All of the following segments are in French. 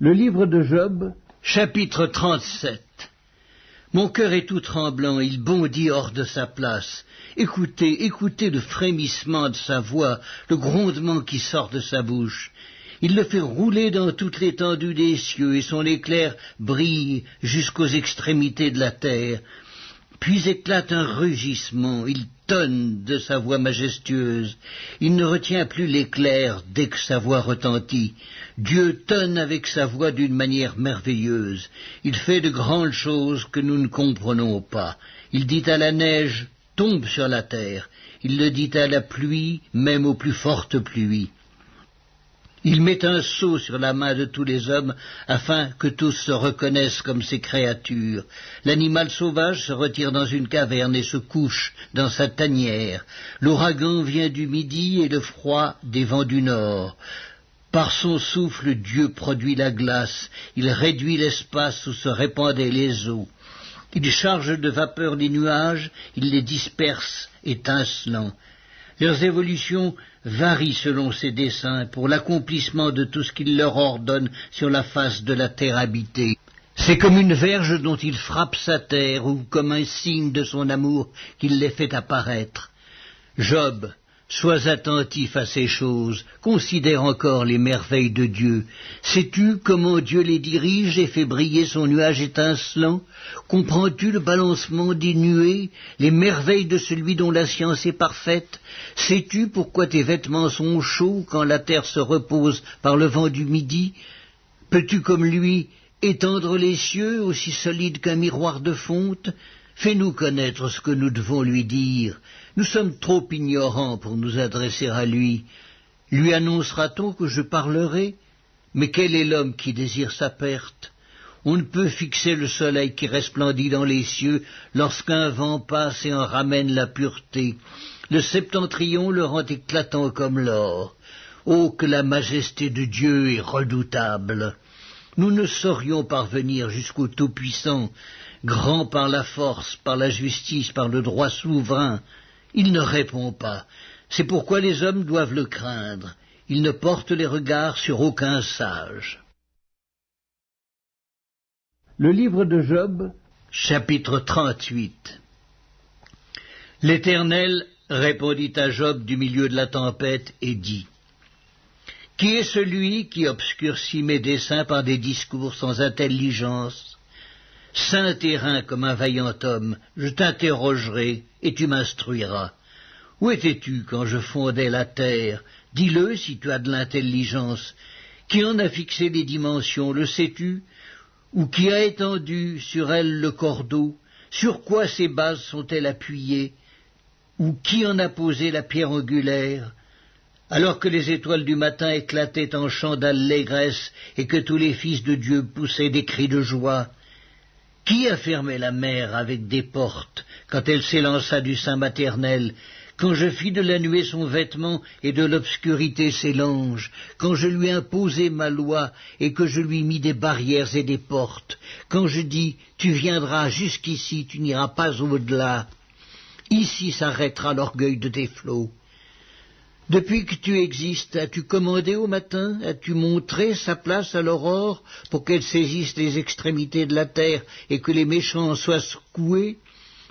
Le livre de Job, chapitre 37. Mon cœur est tout tremblant, il bondit hors de sa place. Écoutez, écoutez le frémissement de sa voix, le grondement qui sort de sa bouche. Il le fait rouler dans toute l'étendue des cieux, et son éclair brille jusqu'aux extrémités de la terre. Puis éclate un rugissement, il tonne de sa voix majestueuse. Il ne retient plus l'éclair dès que sa voix retentit. Dieu tonne avec sa voix d'une manière merveilleuse. Il fait de grandes choses que nous ne comprenons pas. Il dit à la neige, tombe sur la terre. Il le dit à la pluie, même aux plus fortes pluies. Il met un sceau sur la main de tous les hommes, afin que tous se reconnaissent comme ses créatures. L'animal sauvage se retire dans une caverne et se couche dans sa tanière. L'ouragan vient du midi et le froid des vents du nord. Par son souffle, Dieu produit la glace. Il réduit l'espace où se répandaient les eaux. Il charge de vapeur les nuages, il les disperse, étincelants. Leurs évolutions varient selon ses desseins pour l'accomplissement de tout ce qu'il leur ordonne sur la face de la terre habitée. C'est comme une verge dont il frappe sa terre ou comme un signe de son amour qu'il les fait apparaître. Job, sois attentif à ces choses, considère encore les merveilles de Dieu. Sais-tu comment Dieu les dirige et fait briller son nuage étincelant? Comprends-tu le balancement des nuées, les merveilles de celui dont la science est parfaite? Sais-tu pourquoi tes vêtements sont chauds quand la terre se repose par le vent du midi? Peux-tu comme lui étendre les cieux aussi solides qu'un miroir de fonte? Fais-nous connaître ce que nous devons lui dire. Nous sommes trop ignorants pour nous adresser à lui. Lui annoncera-t-on que je parlerai? Mais quel est l'homme qui désire sa perte? On ne peut fixer le soleil qui resplendit dans les cieux lorsqu'un vent passe et en ramène la pureté. Le septentrion le rend éclatant comme l'or. Oh, que la majesté de Dieu est redoutable! Nous ne saurions parvenir jusqu'au Tout-Puissant, grand par la force, par la justice, par le droit souverain. Il ne répond pas. C'est pourquoi les hommes doivent le craindre. Il ne porte les regards sur aucun sage. le livre de Job, Chapitre 38. L'Éternel répondit à Job du milieu de la tempête et dit: Qui est celui qui obscurcit mes desseins par des discours sans intelligence? Saint terrain comme un vaillant homme, je t'interrogerai et tu m'instruiras. Où étais-tu quand je fondais la terre? Dis-le si tu as de l'intelligence. Qui en a fixé les dimensions, le sais-tu? Ou qui a étendu sur elle le cordeau? Sur quoi ses bases sont-elles appuyées? Ou qui en a posé la pierre angulaire? Alors que les étoiles du matin éclataient en chants d'allégresse et que tous les fils de Dieu poussaient des cris de joie, qui a fermé la mer avec des portes quand elle s'élança du sein maternel, quand je fis de la nuée son vêtement et de l'obscurité ses langes, quand je lui imposai ma loi et que je lui mis des barrières et des portes, quand je dis « Tu viendras jusqu'ici, tu n'iras pas au-delà ». Ici s'arrêtera l'orgueil de tes flots. Depuis que tu existes, as-tu commandé au matin? As-tu montré sa place à l'aurore pour qu'elle saisisse les extrémités de la terre et que les méchants soient secoués,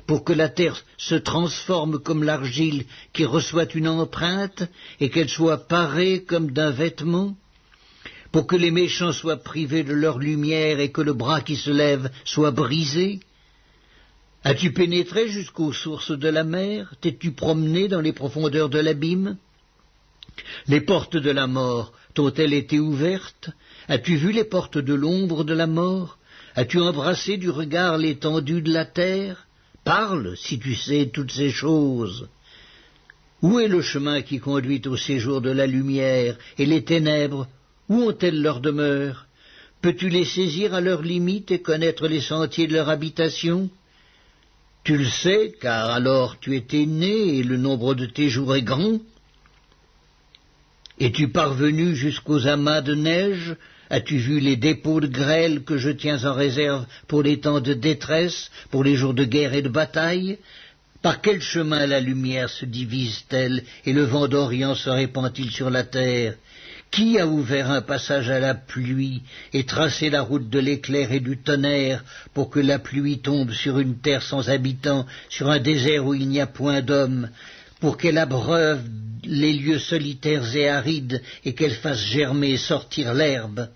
pour que la terre se transforme comme l'argile qui reçoit une empreinte et qu'elle soit parée comme d'un vêtement, pour que les méchants soient privés de leur lumière et que le bras qui se lève soit brisé? As-tu pénétré jusqu'aux sources de la mer? T'es-tu promené dans les profondeurs de l'abîme? Les portes de la mort t'ont-elles été ouvertes? As-tu vu les portes de l'ombre de la mort? As-tu embrassé du regard l'étendue de la terre? Parle, si tu sais toutes ces choses. Où est le chemin qui conduit au séjour de la lumière, et les ténèbres, où ont-elles leur demeure? Peux-tu les saisir à leurs limites et connaître les sentiers de leur habitation? Tu le sais, car alors tu étais né, et le nombre de tes jours est grand. Es-tu parvenu jusqu'aux amas de neige? As-tu vu les dépôts de grêle que je tiens en réserve pour les temps de détresse, pour les jours de guerre et de bataille? Par quel chemin la lumière se divise-t-elle et le vent d'Orient se répand-il sur la terre? Qui a ouvert un passage à la pluie et tracé la route de l'éclair et du tonnerre pour que la pluie tombe sur une terre sans habitants, sur un désert où il n'y a point d'homme, pour qu'elle abreuve les lieux solitaires et arides et qu'elle fasse germer et sortir l'herbe?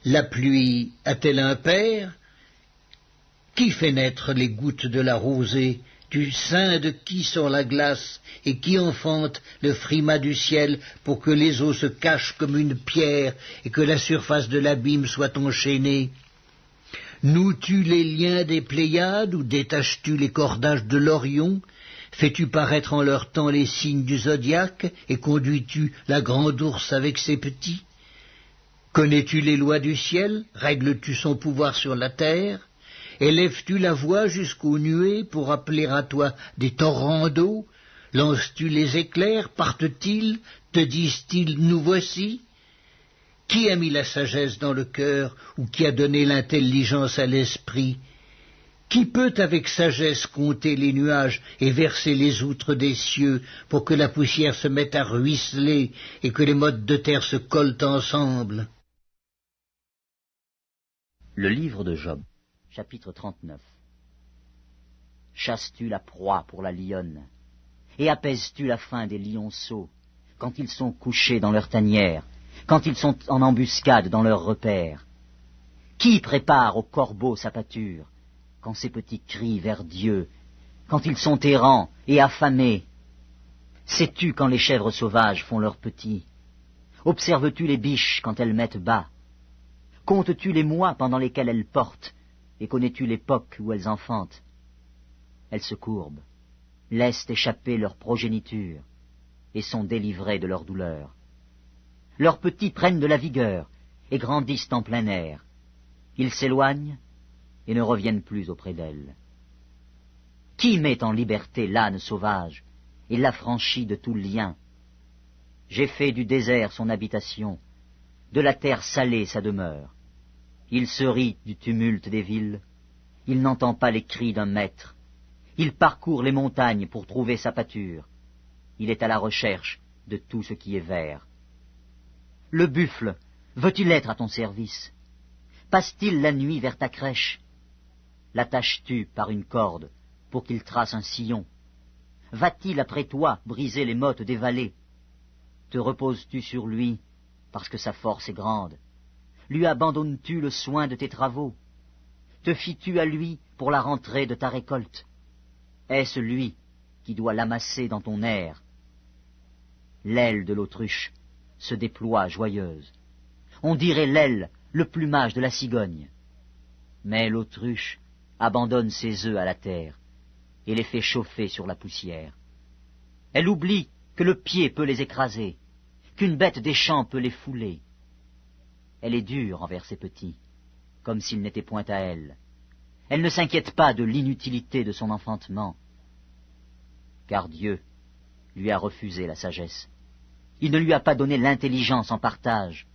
La pluie a-t-elle un père? Qui fait naître les gouttes de la rosée? Du sein de qui sort la glace, et qui enfante le frimas du ciel pour que les eaux se cachent comme une pierre et que la surface de l'abîme soit enchaînée? Noues-tu les liens des Pléiades ou détaches-tu les cordages de l'Orion? Fais-tu paraître en leur temps les signes du zodiaque et conduis-tu la grande ours avec ses petits? Connais-tu les lois du ciel? Règles-tu son pouvoir sur la terre? Élèves-tu la voix jusqu'aux nuées pour appeler à toi des torrents d'eau? Lances-tu les éclairs? Partent-ils? Te disent-ils nous voici? Qui a mis la sagesse dans le cœur ou qui a donné l'intelligence à l'esprit? Qui peut avec sagesse compter les nuages et verser les outres des cieux pour que la poussière se mette à ruisseler et que les mottes de terre se collent ensemble? Le livre de Job, chapitre 39. Chasses-tu la proie pour la lionne, et apaises-tu la faim des lionceaux, quand ils sont couchés dans leur tanière, quand ils sont en embuscade dans leur repère? Qui prépare au corbeau sa pâture, quand ses petits crient vers Dieu, quand ils sont errants et affamés? Sais-tu quand les chèvres sauvages font leurs petits? Observes-tu les biches quand elles mettent bas? Comptes-tu les mois pendant lesquels elles portent, et connais-tu l'époque où elles enfantent? Elles se courbent, laissent échapper leur progéniture, et sont délivrées de leur douleur. Leurs petits prennent de la vigueur, et grandissent en plein air. Ils s'éloignent, et ne reviennent plus auprès d'elles. Qui met en liberté l'âne sauvage, et l'affranchit de tout lien? J'ai fait du désert son habitation, de la terre salée sa demeure. Il se rit du tumulte des villes, il n'entend pas les cris d'un maître. Il parcourt les montagnes pour trouver sa pâture. Il est à la recherche de tout ce qui est vert. Le buffle, veut-il être à ton service? Passe-t-il la nuit vers ta crèche? L'attaches-tu par une corde pour qu'il trace un sillon? Va-t-il après toi briser les mottes des vallées? Te reposes-tu sur lui parce que sa force est grande? Lui abandonnes-tu le soin de tes travaux? Te fies-tu à lui pour la rentrée de ta récolte? Est-ce lui qui doit l'amasser dans ton air? L'aile de l'autruche se déploie joyeuse. On dirait l'aile, le plumage de la cigogne. Mais l'autruche abandonne ses œufs à la terre et les fait chauffer sur la poussière. Elle oublie que le pied peut les écraser, qu'une bête des champs peut les fouler. Elle est dure envers ses petits, comme s'ils n'étaient point à elle. Elle ne s'inquiète pas de l'inutilité de son enfantement, car Dieu lui a refusé la sagesse. Il ne lui a pas donné l'intelligence en partage.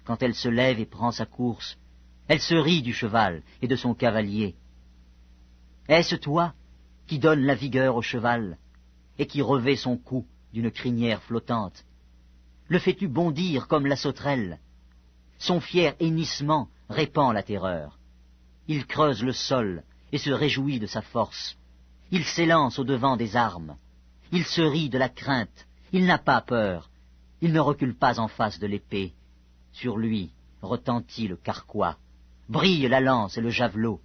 Quand elle se lève et prend sa course, elle se rit du cheval et de son cavalier. Est-ce toi qui donnes la vigueur au cheval et qui revêt son cou d'une crinière flottante? Le fais-tu bondir comme la sauterelle? Son fier hennissement répand la terreur. Il creuse le sol et se réjouit de sa force. Il s'élance au-devant des armes. Il se rit de la crainte. Il n'a pas peur. Il ne recule pas en face de l'épée. Sur lui retentit le carquois. Brille la lance et le javelot.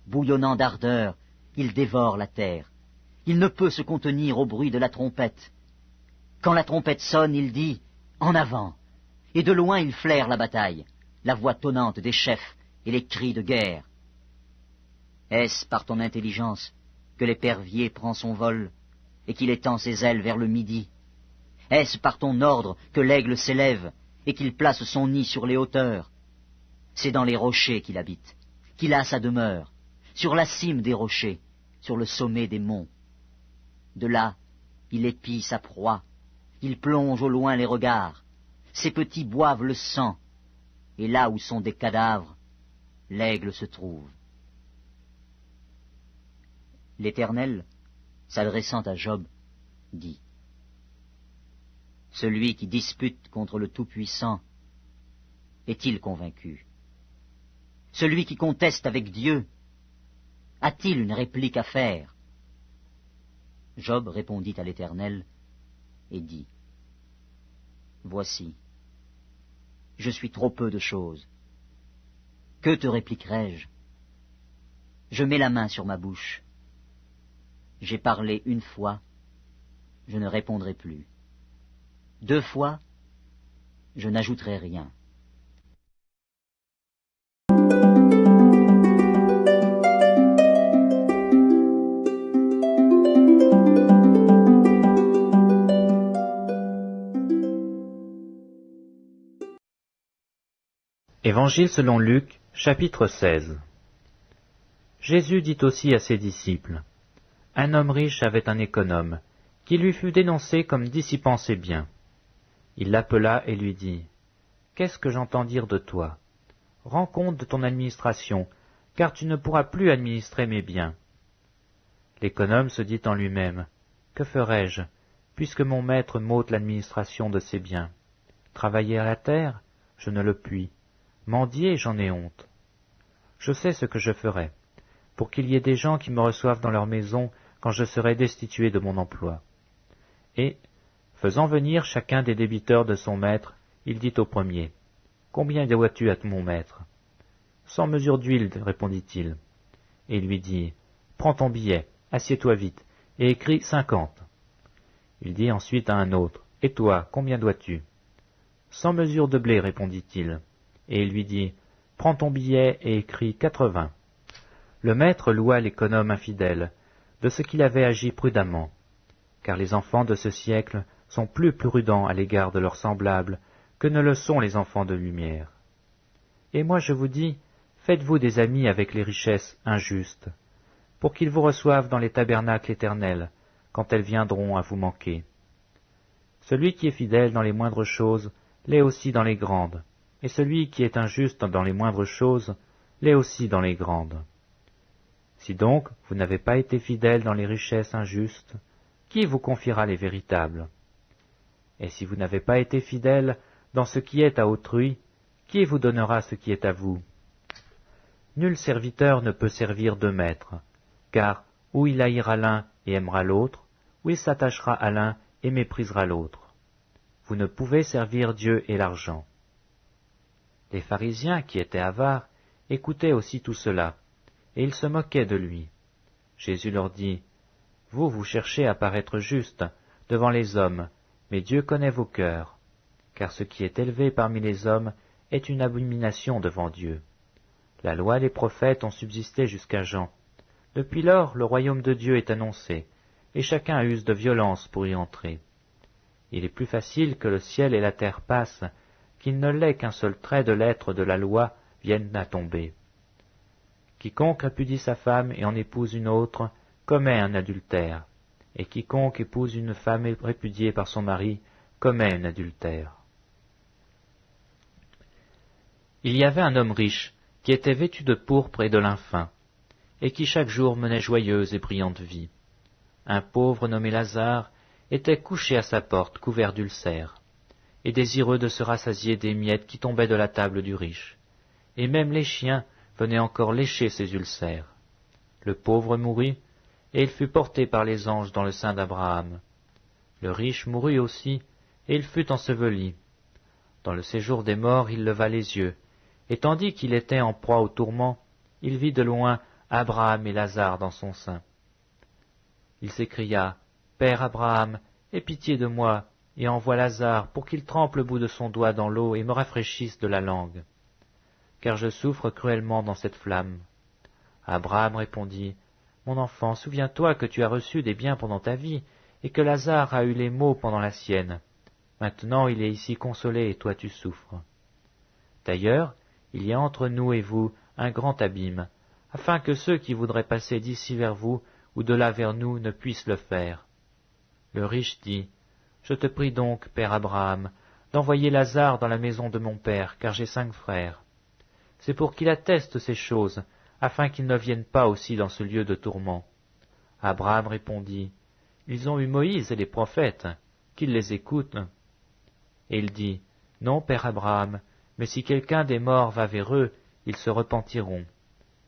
Bouillonnant d'ardeur, il dévore la terre. Il ne peut se contenir au bruit de la trompette. Quand la trompette sonne, il dit « En avant !» Et de loin il flaire la bataille, la voix tonnante des chefs et les cris de guerre. Est-ce par ton intelligence que l'épervier prend son vol et qu'il étend ses ailes vers le midi? Est-ce par ton ordre que l'aigle s'élève et qu'il place son nid sur les hauteurs? C'est dans les rochers qu'il habite, qu'il a sa demeure, sur la cime des rochers, sur le sommet des monts. De là, il épie sa proie, il plonge au loin les regards, ses petits boivent le sang, et là où sont des cadavres, l'aigle se trouve. L'Éternel, s'adressant à Job, dit « Celui qui dispute contre le Tout-Puissant est-il convaincu? Celui qui conteste avec Dieu a-t-il une réplique à faire? Job répondit à l'Éternel et dit, Voici, je suis trop peu de choses. Que te répliquerai-je? Je mets la main sur ma bouche. J'ai parlé une fois, je ne répondrai plus. 2 fois, je n'ajouterai rien. Évangile selon Luc, chapitre 16. Jésus dit aussi à ses disciples, Un homme riche avait un économe, qui lui fut dénoncé comme dissipant ses biens. Il l'appela et lui dit, Qu'est-ce que j'entends dire de toi? Rends compte de ton administration, car tu ne pourras plus administrer mes biens. L'économe se dit en lui-même, Que ferai-je, puisque mon maître m'ôte l'administration de ses biens? Travailler à la terre, je ne le puis. Mendier, j'en ai honte. Je sais ce que je ferai, pour qu'il y ait des gens qui me reçoivent dans leur maison quand je serai destitué de mon emploi. Et, faisant venir chacun des débiteurs de son maître, il dit au premier, Combien dois-tu à mon maître? 100 mesures d'huile, répondit-il. Et il lui dit, Prends ton billet, assieds-toi vite, et écris 50. Il dit ensuite à un autre, Et toi, combien dois-tu? 100 mesures de blé, répondit-il. Et il lui dit, Prends ton billet et écris 80. Le maître loua l'économe infidèle, de ce qu'il avait agi prudemment, car les enfants de ce siècle sont plus prudents à l'égard de leurs semblables que ne le sont les enfants de lumière. Et moi je vous dis, faites-vous des amis avec les richesses injustes, pour qu'ils vous reçoivent dans les tabernacles éternels, quand elles viendront à vous manquer. Celui qui est fidèle dans les moindres choses l'est aussi dans les grandes, et celui qui est injuste dans les moindres choses l'est aussi dans les grandes. Si donc vous n'avez pas été fidèle dans les richesses injustes, qui vous confiera les véritables? Et si vous n'avez pas été fidèle dans ce qui est à autrui, qui vous donnera ce qui est à vous? Nul serviteur ne peut servir 2 maîtres, car ou il haïra l'un et aimera l'autre, ou il s'attachera à l'un et méprisera l'autre. Vous ne pouvez servir Dieu et l'argent. Les pharisiens, qui étaient avares, écoutaient aussi tout cela, et ils se moquaient de lui. Jésus leur dit, vous cherchez à paraître justes devant les hommes, mais Dieu connaît vos cœurs, car ce qui est élevé parmi les hommes est une abomination devant Dieu. La loi et les prophètes ont subsisté jusqu'à Jean. Depuis lors, le royaume de Dieu est annoncé, et chacun use de violence pour y entrer. Il est plus facile que le ciel et la terre passent, qu'il ne l'est qu'un seul trait de lettre de la loi vienne à tomber. Quiconque répudie sa femme et en épouse une autre commet un adultère, et quiconque épouse une femme répudiée par son mari commet un adultère. Il y avait un homme riche qui était vêtu de pourpre et de lin fin, et qui chaque jour menait joyeuse et brillante vie. Un pauvre nommé Lazare était couché à sa porte couvert d'ulcères, et désireux de se rassasier des miettes qui tombaient de la table du riche, et même les chiens venaient encore lécher ses ulcères. Le pauvre mourut, et il fut porté par les anges dans le sein d'Abraham. Le riche mourut aussi, et il fut enseveli. Dans le séjour des morts, il leva les yeux, et tandis qu'il était en proie au tourment, il vit de loin Abraham et Lazare dans son sein. Il s'écria, « Père Abraham, aie pitié de moi, et envoie Lazare pour qu'il trempe le bout de son doigt dans l'eau et me rafraîchisse de la langue, car je souffre cruellement dans cette flamme. » Abraham répondit, « Mon enfant, souviens-toi que tu as reçu des biens pendant ta vie, et que Lazare a eu les maux pendant la sienne. Maintenant il est ici consolé, et toi tu souffres. D'ailleurs, il y a entre nous et vous un grand abîme, afin que ceux qui voudraient passer d'ici vers vous ou de là vers nous ne puissent le faire. » Le riche dit, « Je te prie donc, père Abraham, d'envoyer Lazare dans la maison de mon père, car j'ai 5 frères. C'est pour qu'il atteste ces choses, afin qu'ils ne viennent pas aussi dans ce lieu de tourment. » Abraham répondit, « Ils ont eu Moïse et les prophètes, qu'ils les écoutent. » Et il dit, « Non, père Abraham, mais si quelqu'un des morts va vers eux, ils se repentiront. »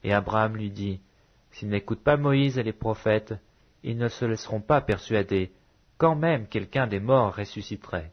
Et Abraham lui dit, « S'ils n'écoutent pas Moïse et les prophètes, ils ne se laisseront pas persuader, quand même quelqu'un des morts ressusciterait. »